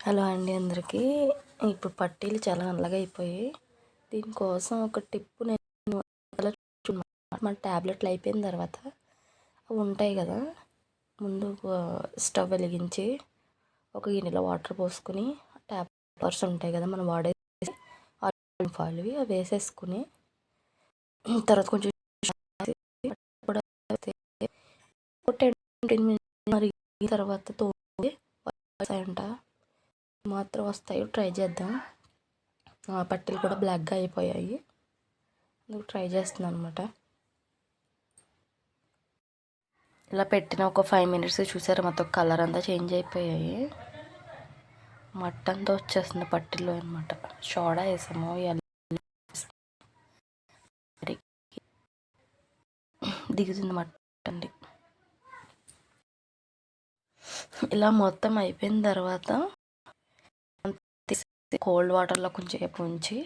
Hello అండి అందరికీ. ఇప్పుడు పట్టీలు చాలా నల్లగా అయిపోయాయి. దీనికోసం ఒక టిప్పు నేను మన ట్యాబ్లెట్లు అయిపోయిన తర్వాత అవి ఉంటాయి కదా, ముందు స్టవ్ వెలిగించి ఒక గిన్నెలో వాటర్ పోసుకుని ట్యాబ్లెట్స్ ఉంటాయి కదా మనం వాడేసి ఆలివ్ ఫాయిల్ అవి వేసేసుకుని తర్వాత కొంచెం కూడా 10 మరి తర్వాత తోడి వస్తాయంట, మాత్రం వస్తాయి. ట్రై చేద్దాం. పట్టీలు కూడా బ్లాక్గా అయిపోయాయి, అందుకు ట్రై చేస్తున్నాను అనమాట. ఇలా పెట్టిన ఒక 5 minutes చూసారు, మొత్తం కలర్ అంతా చేంజ్ అయిపోయాయి. మట్టంతా వచ్చేస్తుంది పట్టీలో అనమాట. సోడా వేసాము, దిగుతుంది మట్టండి. ఇలా మొత్తం అయిపోయిన తర్వాత కోల్డ్ వాటర్లో కొంచెం ఉంచి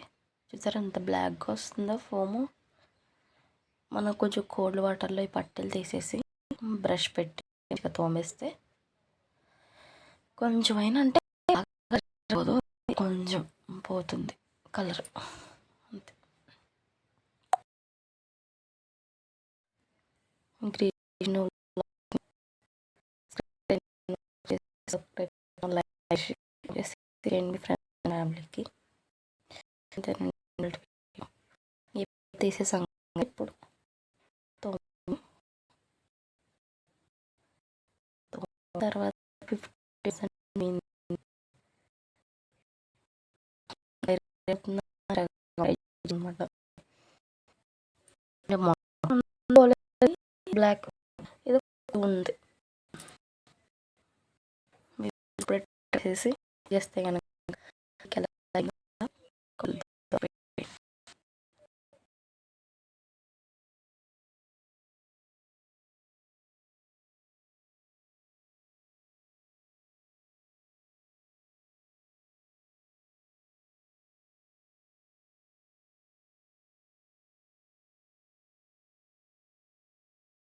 చూసారా ఎంత బ్లాక్గా వస్తుందో ఫోము. మనం కొంచెం కోల్డ్ వాటర్లో ఈ పట్టీలు తీసేసి బ్రష్ పెట్టి తోమేస్తే కొంచెం అయినా అంటే కొంచెం పోతుంది కలర్ అంతే. గ్రీన్ ఫ్యామిలీకి తీసేసాం. ఇప్పుడు తర్వాత 50% బ్లాక్ ఇది ఉంది. చేసి చేస్తే కనుక